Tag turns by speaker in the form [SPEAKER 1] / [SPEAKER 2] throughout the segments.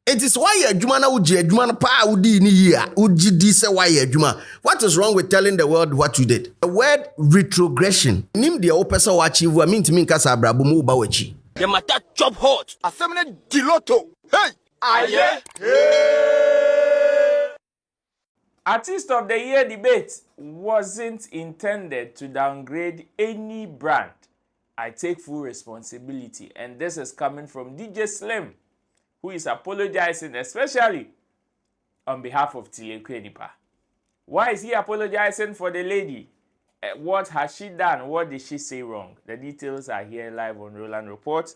[SPEAKER 1] It is why you're Jumana Uji, Jumana Pa Udi ni year, Uji dise why you're Juma. What is wrong with telling the world what you did? The word retrogression. Nim the opesa wachi, I mean to mean Kasa Brabumu Bawachi.
[SPEAKER 2] The matter chop hot. Assembly Diloto. Hey! Aye!
[SPEAKER 3] Artist of the Year debate wasn't intended to downgrade any brand. I take full responsibility, and this is coming from DJ Slim, who is apologizing especially on behalf of Akua Nipaa. Why is he apologizing for the lady? What has she done? What did she say wrong? The details are here live on Roland Report.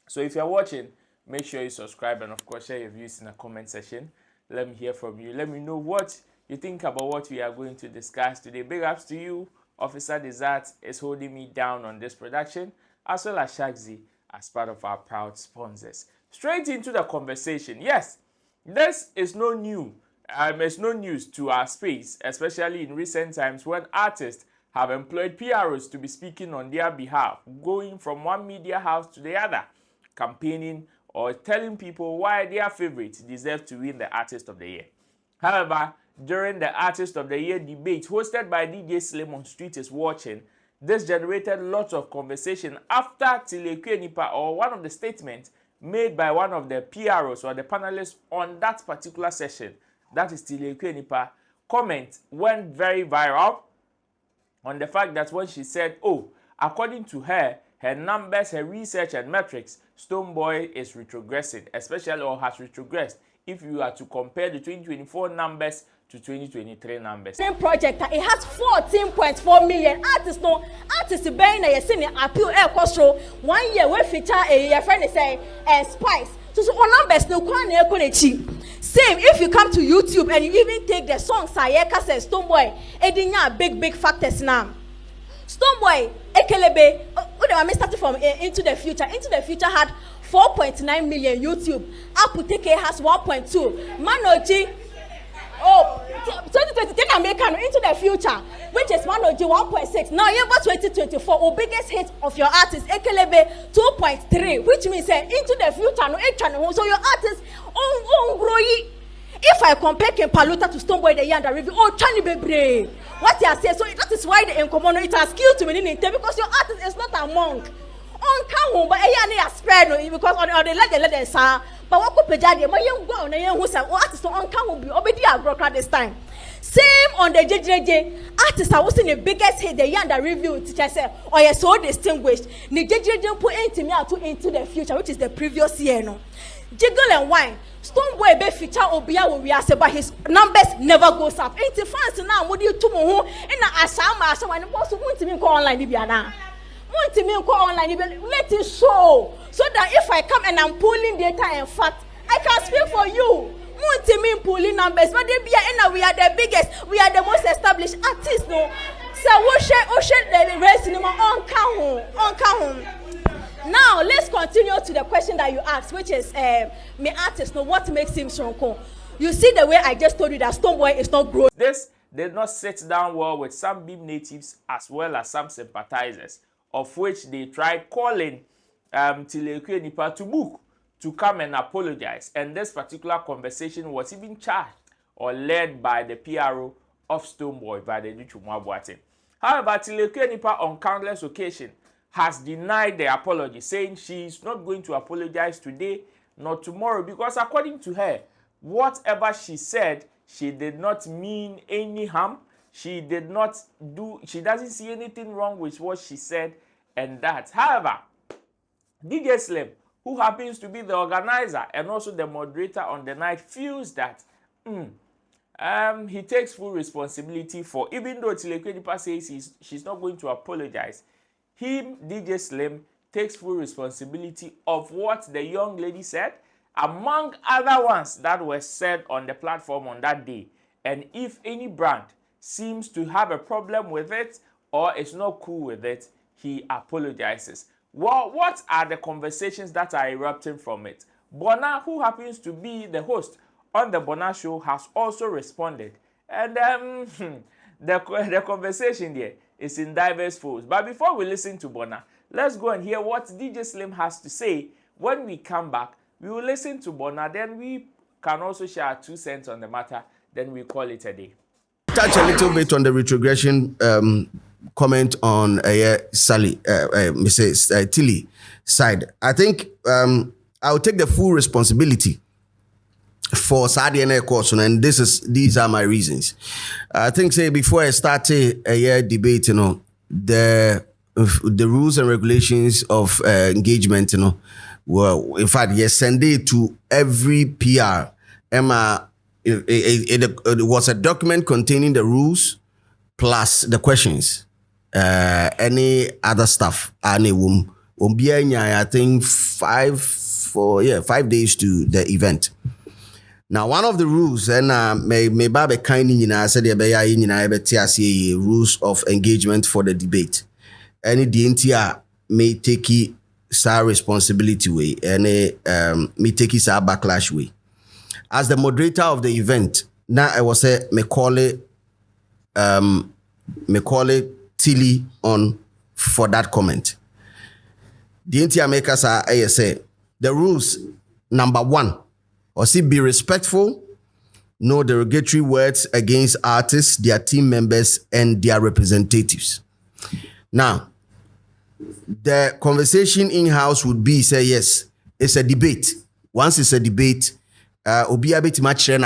[SPEAKER 3] So if you're watching, make sure you subscribe and of course share your views in the comment section. Let me hear from you. Let me know what you think about what we are going to discuss today. Big ups to you. Officer Desert is holding me down on this production, as well as Shagzi as part of our proud sponsors. Straight into the conversation. Yes, this is no new. It's no news to our space, especially in recent times when artists have employed PROs to be speaking on their behalf, going from one media house to the other, campaigning or telling people why their favorites deserve to win the Artist of the Year. However, during the Artist of the Year debate hosted by DJ Slim on Street is Watching, this generated lots of conversation after Akua Nipaa, or one of the statements made by one of the PROs or the panelists on that particular session, that is Akua Nipaa, comment went very viral on the fact that when she said, oh, according to her, her numbers, her research and metrics, Stonebwoy is retrogressing, especially or has retrogressed if you are to compare the 2024 numbers to 2023 numbers.
[SPEAKER 4] Same project, it has 14.4 million artists. No artists being a senior appeal air coastro 1 year we feature a friend say Spice. So on numbers no kwan same if you come to YouTube and you even take the song Sayeka says Stonebwoy, edinya big factors now. Stonebwoy, Ekelebe, I started from Into the Future. Into the Future had 4.9 million YouTube. Aputeke has 1.2. Manoji, 2023 American Into the Future, which is Manoji 1.6. Now you have 2024, our biggest hit of your artist, Ekelebe 2.3, which means Into the Future, no channel. So your artist, grow. If I compare Paluta to Stonebwoy the year under review, Chani Bebre. What you are saying, so that is why the Encomono it has killed to me in because your artist is not a monk. On Kahu, but a spread because on the let sir. But what could Pejadi, my young girl, and young who said, artists on Kahu be obedi a broker this time. Same on the JJJ. Artists are watching the biggest hit the year under review. Teacher said, oh, you're so distinguished. The JJJ put into the Future, which is the previous year. No. Jiggle and wine. Stonebwoy be feature obia we are say, but his numbers never goes up. Ain't the fans now what do you to mo in a asama so when boss want to me go online bia na. Want to me go online let it show so that if I come and I'm pulling data and fact I can speak for you. Want to me pulling numbers but they be we are the biggest, we are the most established artists no. So we share the race cinema on count. Now let's continue to the question that you asked, which is me artist know what makes him strong. You see the way I just told you that Stonebwoy is not growing.
[SPEAKER 3] This did not sit down well with some Beam natives as well as some sympathizers, of which they tried calling Akua Nipaa to book to come and apologize. And this particular conversation was even charged or led by the PRO of Stonebwoy, by the Duchumwa. However, Akua Nipaa on countless occasions has denied the apology, saying she is not going to apologize today nor tomorrow because according to her, whatever she said, she did not mean any harm. She doesn't see anything wrong with what she said and that. However, DJ Slim, who happens to be the organizer and also the moderator on the night, feels that he takes full responsibility for, even though Akua Nipaa says she's not going to apologize, him, DJ Slim, takes full responsibility of what the young lady said, among other ones that were said on the platform on that day. And if any brand seems to have a problem with it or is not cool with it, he apologizes. Well, what are the conversations that are erupting from it? Bona, who happens to be the host on the Bona show, has also responded. And the conversation there is in diverse folds. But before we listen to Bona, let's go and hear what DJ Slim has to say. When we come back, We will listen to Bona, then we can also share our 2 cents on the matter, then we call it a day.
[SPEAKER 1] Touch a little bit on the retrogression comment on Sally, Mrs. Tilly side. I think I'll take the full responsibility for Saturday course, and these are my reasons. I think say before I started a debate, the rules and regulations of engagement, well, in fact, yes, send it to every PR. Emma, it was a document containing the rules plus the questions. Any other stuff. I think 5 days to the event. Now, one of the rules, and may babe kind in said rules of engagement for the debate. Any DNTR may take sa responsibility way, and may take sa backlash way. As the moderator of the event, now I was say me call it Tilly on for that comment. DNTR makers are say the rules number 1. Or see, be respectful, no derogatory words against artists, their team members, and their representatives. Now, the conversation in-house would be, say, yes, it's a debate. Once it's a debate, obi a bit much and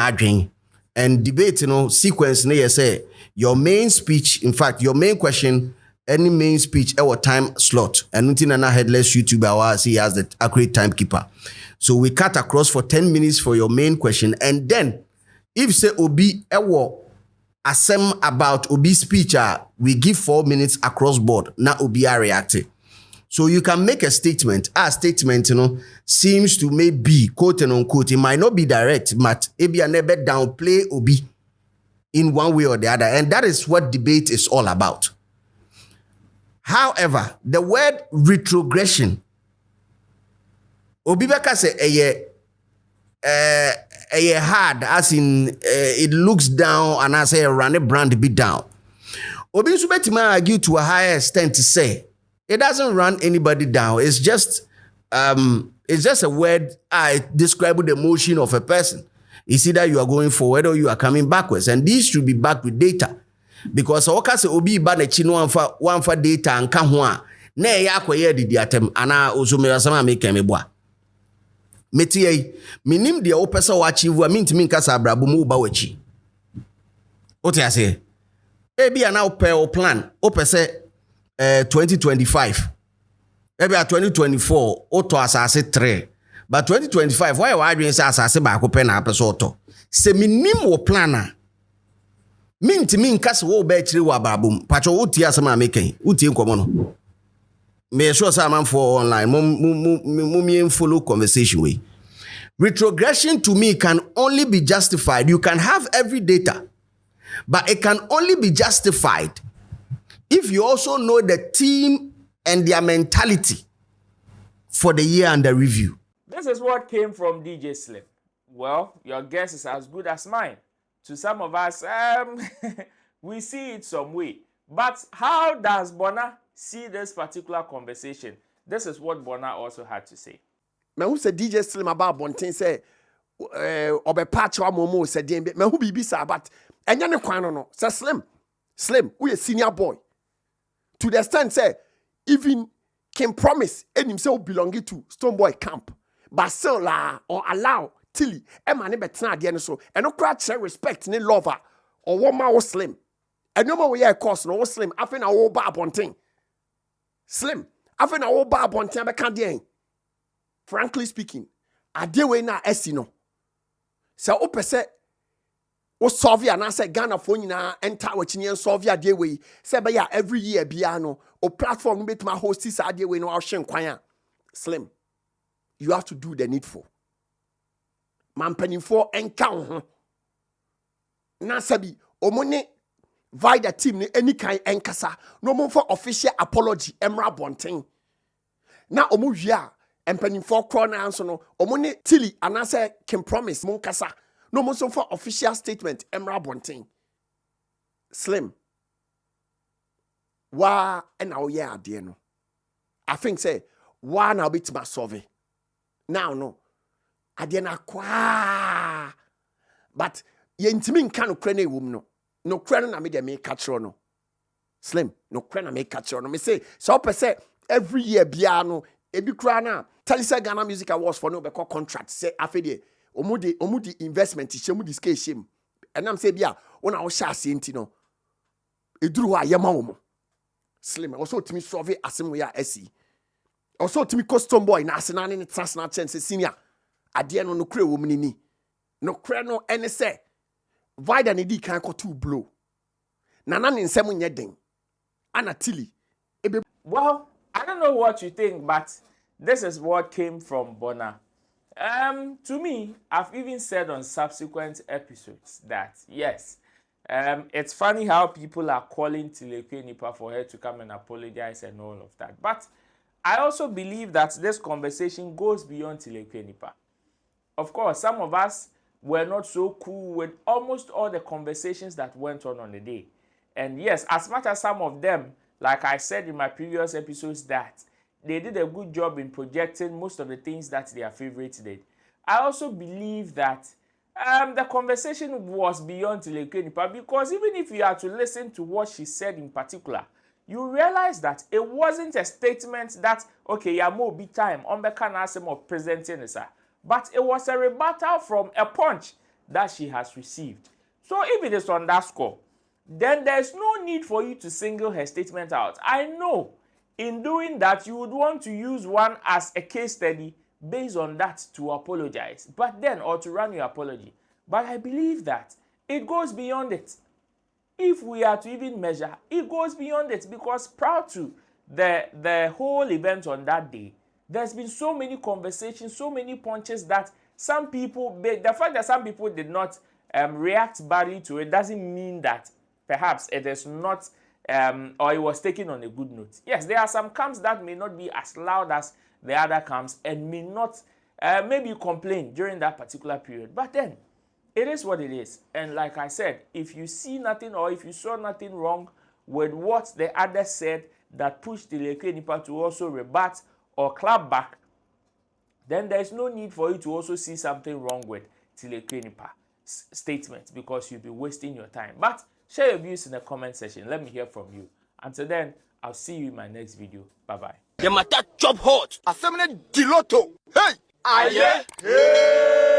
[SPEAKER 1] debate, sequence, say, your main speech, in fact, your main question, any main speech, our time slot, and nothing another headless YouTuber, he has the accurate timekeeper. So we cut across for 10 minutes for your main question. And then, if say Obi ewo asem about Obi speech, we give 4 minutes across board. Now Obi are reacting. So you can make a statement. Our statement, seems to maybe, quote and unquote, it might not be direct, but maybe a never downplay Obi in one way or the other. And that is what debate is all about. However, the word retrogression, Obibeka say hard, as in it looks down, and I say run a brand be down. Obi Subetima argue to a higher extent to say it doesn't run anybody down. It's just a word I describe the motion of a person. It's either you are going forward or you are coming backwards, and these should be backed with data. Because Oka say Obi ba na chino one for data and kahwa na ya kwaye didi atem ana osumera sama make meboa. Metie minim de opesa wa achieve a mintimi nkasa abrabo mu ba wachi. Ote ase ebi ana opel plan opese 2025 ebi a 2024 oto asase 3 but 2025 why wa adwen say asase ba ko pe na apese oto se minim wo plan mintimi nkasa wo ba chire wa abrabo pacho uti asama make uti nkomo no. Me sure say man for online mum follow conversation way. Retrogression to me can only be justified. You can have every data, but it can only be justified if you also know the team and their mentality for the year under review.
[SPEAKER 3] This is what came from DJ Slim. Well, your guess is as good as mine. To some of us, we see it some way. But how does Bona see this particular conversation? This is what Bona also had to say.
[SPEAKER 2] Me who say DJ Slim about Bontin say obe patch wa momo say dem me who bibi say but enya ne kwan no say Slim we a senior boy to the extent say even can promise enim say belonging to Stonebwoy camp but still or allow Tilly e ma ne betena ade ne so eno kra chere respect ne lover or woman wo Slim enoma we course no wo Slim afi na wo ba Bontin Slim afi na wo ba Bontin be kan den. Frankly speaking, adewe na esino. Se o pese o solve ya na se Ghana fo nyina enter wachini en solve ya adewe se be ya every year bia no o platform betuma host this adewe no ahwe nkwan Slim. You have to do the needful. Mampanimfo enka wo ho. Na sabi omone Vida team ni any kind enkasa no mo for official apology emra Bonten. Na omo wia empanimfo kro na anso no omone Tilly anase can promise mon kasa no mo so for official statement emra Bonten. Slim wa na wo ye no I think say wa na bit ma solve now no Adeɛ na kwa. But yɛntimi nka no kra na ewom no. No kra no na me de me ka kyerɛ no. Slim, no kra na me ka kyerɛ no. Me say, so pɛ every year bia no ebi kra na tell say Ghana Music Awards for no be contract say afede omudi investment hyɛ mu disque hyɛ mu. Enam say bia wona wo hyɛ ase nti no. Eduru hɔ a yɛma wo mo. Slim, also timi solve asem we a asi. Also timi ko Stonebwoy na asena ne transna chance senior. Adeɛ no kra wo mu ni. No kra no ene say Vida ne di kan ko to blow. Nana ne nsɛm nyɛ den. Ana Tilly.
[SPEAKER 3] Well, I don't know what you think, but this is what came from Bona. To me, I've even said on subsequent episodes that yes, it's funny how people are calling Akua Nipaa for her to come and apologize and all of that. But I also believe that this conversation goes beyond Akua Nipaa. Of course, some of us were not so cool with almost all the conversations that went on the day. And yes, as much as some of them, like I said in my previous episodes, that they did a good job in projecting most of the things that their favorites did, I also believe that the conversation was beyond Akua Nipaa, because even if you are to listen to what she said in particular, you realize that it wasn't a statement that, okay, ya mo be time, on the canasem of presenting this, but it was a rebuttal from a punch that she has received. So if it is on that score, then there's no need for you to single her statement out. I know in doing that, you would want to use one as a case study based on that to apologize, but then, or to run your apology. But I believe that it goes beyond it. If we are to even measure, it goes beyond it, because prior to the whole event on that day, there's been so many conversations, so many punches that some people, the fact that some people did not react badly to it doesn't mean that perhaps it is not, or it was taken on a good note. Yes, there are some camps that may not be as loud as the other camps and may not maybe complain during that particular period. But then, it is what it is. And like I said, if you see nothing or if you saw nothing wrong with what the others said that pushed the Akua Nipaa to also rebut or clap back, then there is no need for you to also see something wrong with Akua Nipaa's statement, because you'll be wasting your time. But share your views in the comment section. Let me hear from you. Until then, I'll see you in my next video. Bye-bye.
[SPEAKER 2] The matter chop hot. Assembly diloto. Hey! Aye! Hey!